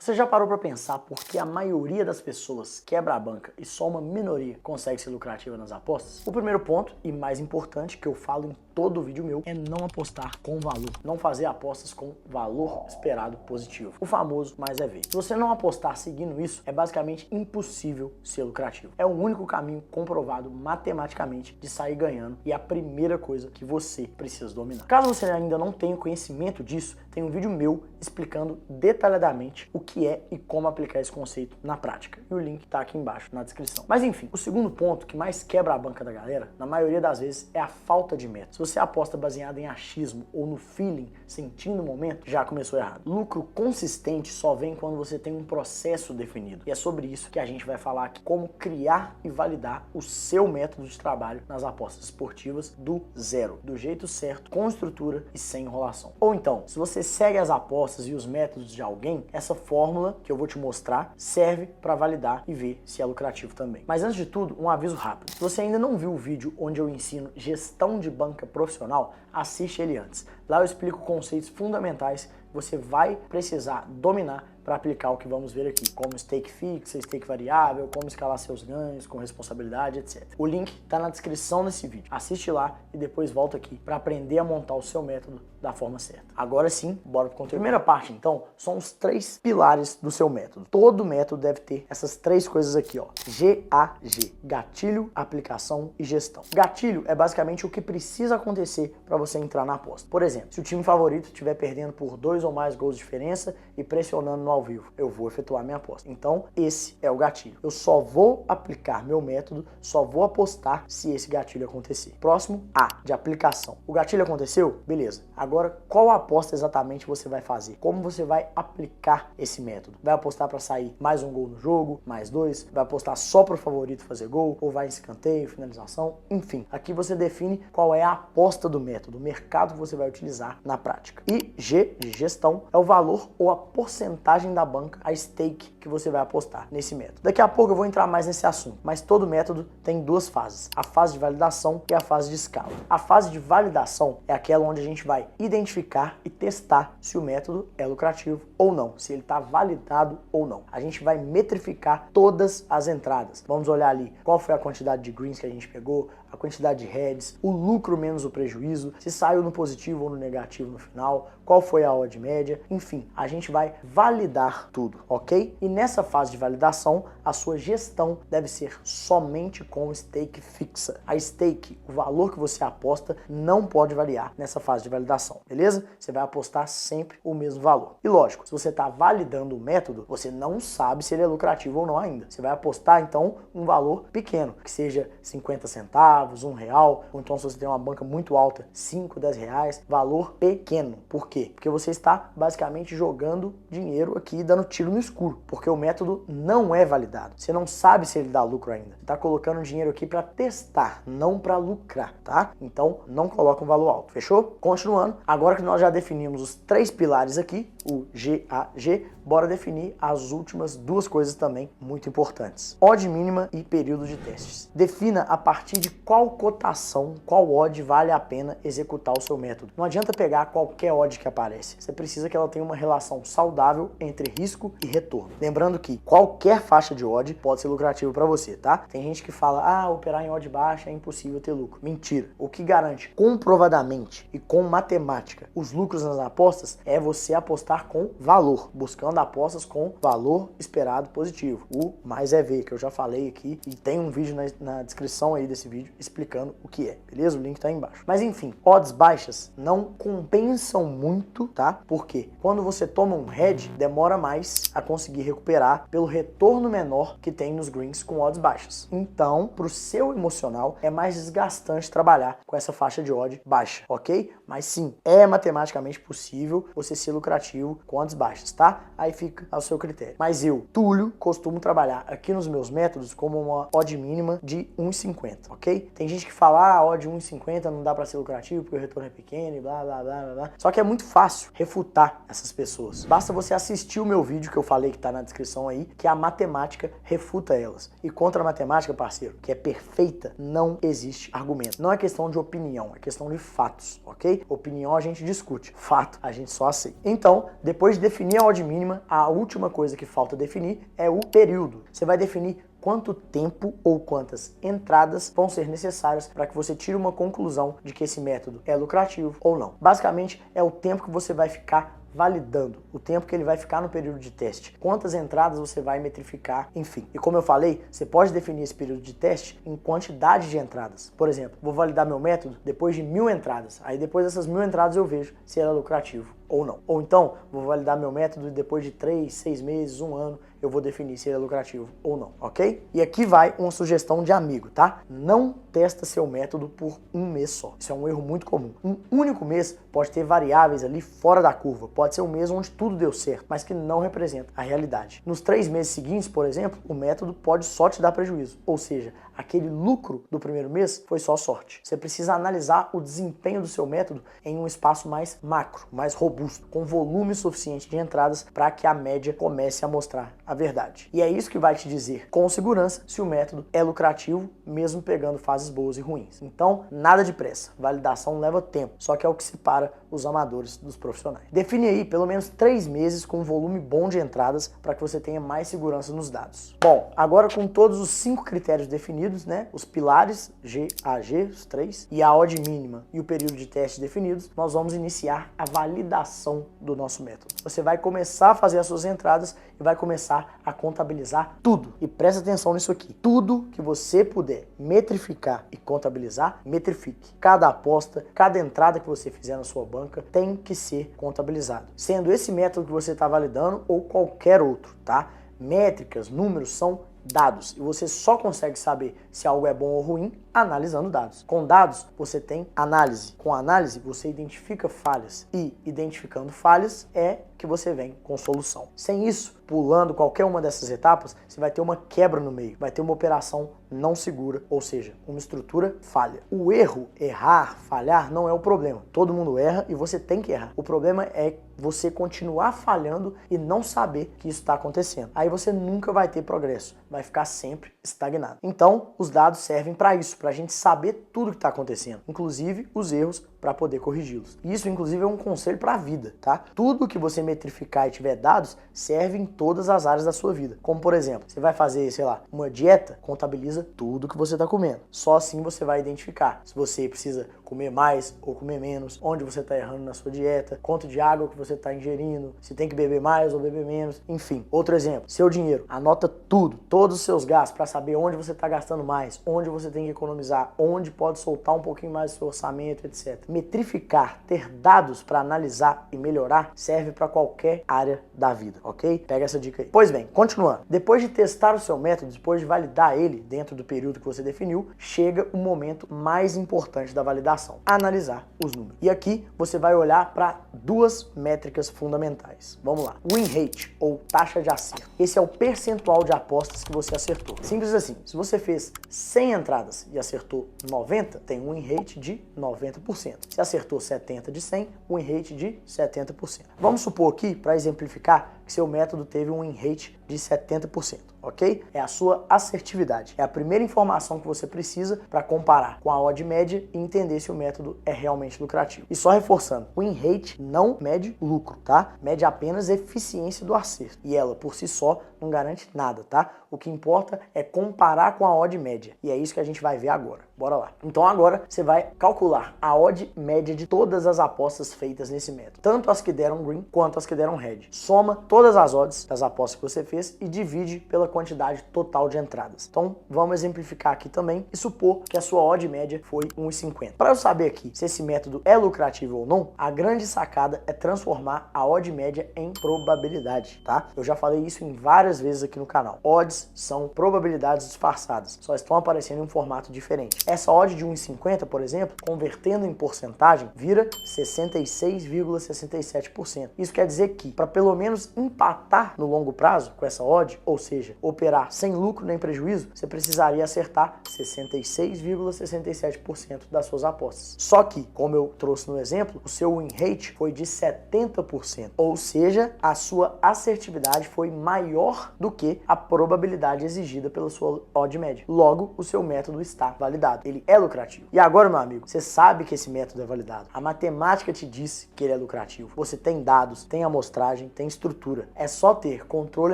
Você já parou para pensar por que a maioria das pessoas quebra a banca e só uma minoria consegue ser lucrativa nas apostas? O primeiro ponto, e mais importante, que eu falo em todo vídeo meu, é não apostar com valor. Não fazer apostas com valor esperado positivo. O famoso mais é ver. Se você não apostar seguindo isso, é basicamente impossível ser lucrativo. É o único caminho comprovado matematicamente de sair ganhando e é a primeira coisa que você precisa dominar. Caso você ainda não tenha conhecimento disso, tem um vídeo meu explicando detalhadamente o que é e como aplicar esse conceito na prática. E o link tá aqui embaixo na descrição. Mas enfim, o segundo ponto que mais quebra a banca da galera, na maioria das vezes, é a falta de método. Se você aposta baseado em achismo ou no feeling, sentindo o momento, já começou errado. Lucro consistente só vem quando você tem um processo definido. E é sobre isso que a gente vai falar aqui, como criar e validar o seu método de trabalho nas apostas esportivas do zero, do jeito certo, com estrutura e sem enrolação. Ou então, se você segue as apostas e os métodos de alguém, essa fórmula que eu vou te mostrar serve para validar e ver se é lucrativo também. Mas antes de tudo, um aviso rápido. Se você ainda não viu o vídeo onde eu ensino gestão de banca profissional, assiste ele antes. Lá eu explico conceitos fundamentais que você vai precisar dominar para aplicar o que vamos ver aqui, como stake fixa, stake variável, como escalar seus ganhos com responsabilidade, etc. O link está na descrição desse vídeo. Assiste lá e depois volta aqui para aprender a montar o seu método da forma certa. Agora sim, bora pro conteúdo. Primeira parte, então, são os 3 pilares do seu método. Todo método deve ter essas 3 coisas aqui, ó. GAG, gatilho, aplicação e gestão. Gatilho é basicamente o que precisa acontecer para você entrar na aposta. Por exemplo, se o time favorito estiver perdendo por 2 ou mais gols de diferença e pressionando no ao vivo, eu vou efetuar minha aposta. Então, esse é o gatilho. Eu só vou aplicar meu método, só vou apostar se esse gatilho acontecer. Próximo, A, de aplicação. O gatilho aconteceu? Beleza. Agora, qual aposta exatamente você vai fazer? Como você vai aplicar esse método? Vai apostar para sair mais um gol no jogo, mais 2? Vai apostar só para o favorito fazer gol? Ou vai em escanteio, finalização? Enfim, aqui você define qual é a aposta do método, o mercado que você vai utilizar na prática. E G, de gestão, é o valor ou a porcentagem da banca, a stake que você vai apostar nesse método. Daqui a pouco eu vou entrar mais nesse assunto, mas todo método tem 2 fases, a fase de validação e a fase de escala. A fase de validação é aquela onde a gente vai identificar e testar se o método é lucrativo ou não, se ele está validado ou não. A gente vai metrificar todas as entradas. Vamos olhar ali qual foi a quantidade de greens que a gente pegou, a quantidade de heads, o lucro menos o prejuízo, se saiu no positivo ou no negativo no final, qual foi a odd média, enfim, a gente vai validar tudo, ok? E nessa fase de validação, a sua gestão deve ser somente com stake fixa. A stake, o valor que você aposta, não pode variar nessa fase de validação, beleza? Você vai apostar sempre o mesmo valor. E lógico, se você está validando o método, você não sabe se ele é lucrativo ou não ainda. Você vai apostar, então, um valor pequeno, que seja 50 centavos, R$1, ou então se você tem uma banca muito alta, 5, 10 reais, valor pequeno. Por quê? Porque você está basicamente jogando dinheiro aqui, dando tiro no escuro, porque o método não é validado. Você não sabe se ele dá lucro ainda. Você está colocando dinheiro aqui para testar, não para lucrar, tá? Então, não coloca um valor alto, fechou? Continuando, agora que nós já definimos os 3 pilares aqui, o GAG, bora definir as últimas 2 coisas também muito importantes. Odd mínima e período de testes. Defina a partir de qual cotação, qual odd vale a pena executar o seu método. Não adianta pegar qualquer odd que aparece. Você precisa que ela tenha uma relação saudável entre risco e retorno. Lembrando que qualquer faixa de odd pode ser lucrativo para você, tá? Tem gente que fala, operar em odd baixa é impossível ter lucro. Mentira. O que garante comprovadamente e com matemática os lucros nas apostas é você apostar com valor, buscando apostas com valor esperado positivo. O mais é ver, que eu já falei aqui e tem um vídeo na descrição aí desse vídeo explicando o que é, beleza? O link tá aí embaixo. Mas enfim, odds baixas não compensam muito, tá? Porque quando você toma um head, demora mais a conseguir recuperar pelo retorno menor que tem nos greens com odds baixas. Então, pro seu emocional, é mais desgastante trabalhar com essa faixa de odd baixa, ok? Mas sim, é matematicamente possível você ser lucrativo com odds baixas, tá? Aí fica ao seu critério. Mas eu, Túlio, costumo trabalhar aqui nos meus métodos como uma odd mínima de 1,50, ok? Tem gente que fala, odd 1,50 não dá para ser lucrativo porque o retorno é pequeno e blá, blá, blá, blá, blá. Só que é muito fácil refutar essas pessoas. Basta você assistir assistir o meu vídeo que eu falei que tá na descrição aí, que a matemática refuta elas. E contra a matemática, parceiro, que é perfeita, não existe argumento. Não é questão de opinião, é questão de fatos, ok? Opinião a gente discute, fato a gente só aceita. Então, depois de definir a odd mínima, a última coisa que falta definir é o período. Você vai definir quanto tempo ou quantas entradas vão ser necessárias para que você tire uma conclusão de que esse método é lucrativo ou não. Basicamente, é o tempo que você vai ficar validando, o tempo que ele vai ficar no período de teste, quantas entradas você vai metrificar, enfim. E como eu falei, você pode definir esse período de teste em quantidade de entradas. Por exemplo, vou validar meu método depois de 1000 entradas, aí depois dessas 1000 entradas eu vejo se ele é lucrativo ou não. Ou então, vou validar meu método e depois de 3, 6 meses, 1 ano, eu vou definir se ele é lucrativo ou não, ok? E aqui vai uma sugestão de amigo, tá? Não testa seu método por um mês só. Isso é um erro muito comum. Um único mês pode ter variáveis ali fora da curva. Pode ser um mês onde tudo deu certo, mas que não representa a realidade. Nos 3 meses seguintes, por exemplo, o método pode só te dar prejuízo. Ou seja, aquele lucro do primeiro mês foi só sorte. Você precisa analisar o desempenho do seu método em um espaço mais macro, mais robusto, com volume suficiente de entradas para que a média comece a mostrar a verdade. E é isso que vai te dizer com segurança se o método é lucrativo, mesmo pegando fases boas e ruins. Então, nada de pressa. Validação leva tempo, só que é o que separa os amadores dos profissionais. Define aí pelo menos 3 meses com um volume bom de entradas para que você tenha mais segurança nos dados. Bom, agora com todos os 5 critérios definidos, né, os pilares G, A, G, os 3, e a odd mínima e o período de teste definidos, nós vamos iniciar a validação do nosso método. Você vai começar a fazer as suas entradas e vai começar a contabilizar tudo. E presta atenção nisso aqui. Tudo que você puder metrificar e contabilizar, metrifique. Cada aposta, cada entrada que você fizer na sua banca tem que ser contabilizado. Sendo esse método que você está validando ou qualquer outro, tá? Métricas, números são dados e você só consegue saber se algo é bom ou ruim analisando dados. Com dados você tem análise. Com análise você identifica falhas e identificando falhas é que você vem com solução. Sem isso, pulando qualquer uma dessas etapas, você vai ter uma quebra no meio, vai ter uma operação não segura, ou seja, uma estrutura falha. O erro, errar, falhar não é o problema. Todo mundo erra e você tem que errar. O problema é você continuar falhando e não saber que isso está acontecendo. Aí você nunca vai ter progresso, vai ficar sempre estagnado. Então, os dados servem para isso, para a gente saber tudo que está acontecendo, inclusive os erros, para poder corrigi-los. Isso, inclusive, é um conselho para a vida, tá? Tudo que você metrificar e tiver dados serve em todas as áreas da sua vida. Como, por exemplo, você vai fazer, sei lá, uma dieta, contabiliza tudo que você está comendo. Só assim você vai identificar se você precisa comer mais ou comer menos, onde você está errando na sua dieta, quanto de água que você está ingerindo, se tem que beber mais ou beber menos, enfim. Outro exemplo, seu dinheiro. Anota tudo, todos os seus gastos, para saber onde você está gastando mais, onde você tem que economizar, onde pode soltar um pouquinho mais do seu orçamento, etc. Metrificar, ter dados para analisar e melhorar, serve para qualquer área da vida, ok? Pega essa dica aí. Pois bem, continuando. Depois de testar o seu método, depois de validar ele dentro do período que você definiu, chega o momento mais importante da validação, analisar os números. E aqui você vai olhar para 2 métricas fundamentais. Vamos lá. Win rate, ou taxa de acerto. Esse é o percentual de apostas que você acertou. Simples assim. Se você fez 100 entradas e acertou 90, tem um win rate de 90%. Se acertou 70 de 100, win rate de 70%. Vamos supor aqui, para exemplificar, que seu método teve um win rate de 70%, ok? É a sua assertividade. É a primeira informação que você precisa para comparar com a odd média e entender se o método é realmente lucrativo. E só reforçando, win rate não mede lucro, tá? Mede apenas eficiência do acerto. E ela, por si só, não garante nada, tá? O que importa é comparar com a odd média. E é isso que a gente vai ver agora. Bora lá. Então agora você vai calcular a odd média de todas as apostas feitas nesse método. Tanto as que deram green quanto as que deram red. Soma todas as odds das apostas que você fez e divide pela quantidade total de entradas. Então vamos exemplificar aqui também e supor que a sua odd média foi 1,50. Para eu saber aqui se esse método é lucrativo ou não, a grande sacada é transformar a odd média em probabilidade, tá? Eu já falei isso em várias vezes aqui no canal. Odds são probabilidades disfarçadas, só estão aparecendo em um formato diferente. Essa odd de 1,50, por exemplo, convertendo em porcentagem, vira 66,67%. Isso quer dizer que, para pelo menos empatar no longo prazo com essa odd, ou seja, operar sem lucro nem prejuízo, você precisaria acertar 66,67% das suas apostas. Só que, como eu trouxe no exemplo, o seu win rate foi de 70%, ou seja, a sua assertividade foi maior do que a probabilidade exigida pela sua odd média. Logo, o seu método está validado. Ele é lucrativo. E agora, meu amigo, você sabe que esse método é validado. A matemática te disse que ele é lucrativo. Você tem dados, tem amostragem, tem estrutura. É só ter controle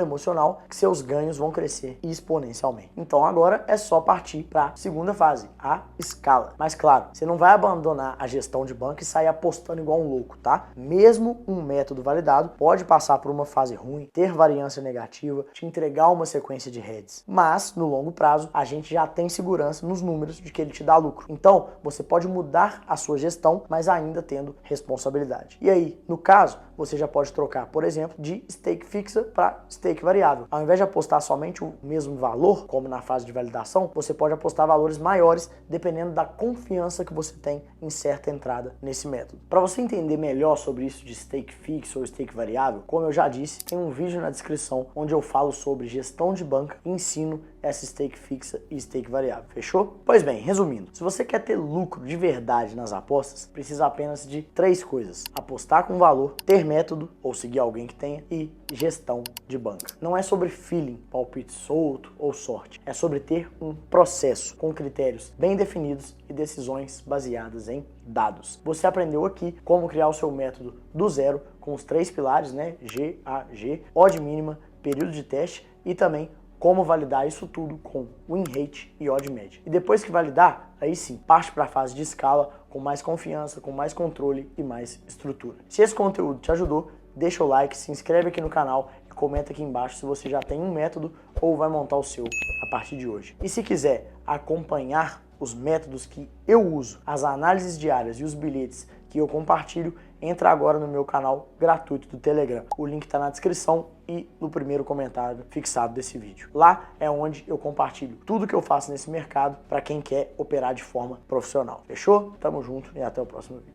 emocional que seus ganhos vão crescer exponencialmente. Então agora é só partir para a segunda fase, a escala. Mas claro, você não vai abandonar a gestão de banco e sair apostando igual um louco, tá? Mesmo um método validado pode passar por uma fase ruim, ter variância negativa, te entregar uma sequência de heads. Mas no longo prazo a gente já tem segurança nos números de que ele te dá lucro. Então você pode mudar a sua gestão, mas ainda tendo responsabilidade. E aí, no caso, você já pode trocar, por exemplo, de stake fixa para stake variável. Ao invés de apostar somente o mesmo valor, como na fase de validação, você pode apostar valores maiores dependendo da confiança que você tem em certa entrada nesse método. Para você entender melhor sobre isso de stake fixo ou stake variável, como eu já disse, tem um vídeo na descrição onde eu falo sobre gestão de banca e ensino essa stake fixa e stake variável. Fechou? Pois bem, resumindo, se você quer ter lucro de verdade nas apostas, precisa apenas de 3 coisas: apostar com valor, ter método ou seguir alguém que tenha e gestão de banca. Não é sobre feeling, palpite solto ou sorte. É sobre ter um processo com critérios bem definidos e decisões baseadas em dados. Você aprendeu aqui como criar o seu método do zero com os 3 pilares, né? GAG, odd mínima, período de teste e também como validar isso tudo com win rate e odd média. E depois que validar, aí sim, parte para a fase de escala com mais confiança, com mais controle e mais estrutura. Se esse conteúdo te ajudou, deixa o like, se inscreve aqui no canal e comenta aqui embaixo se você já tem um método ou vai montar o seu a partir de hoje. E se quiser acompanhar os métodos que eu uso, as análises diárias e os bilhetes que eu compartilho, entra agora no meu canal gratuito do Telegram. O link está na descrição e no primeiro comentário fixado desse vídeo. Lá é onde eu compartilho tudo que eu faço nesse mercado para quem quer operar de forma profissional. Fechou? Tamo junto e até o próximo vídeo.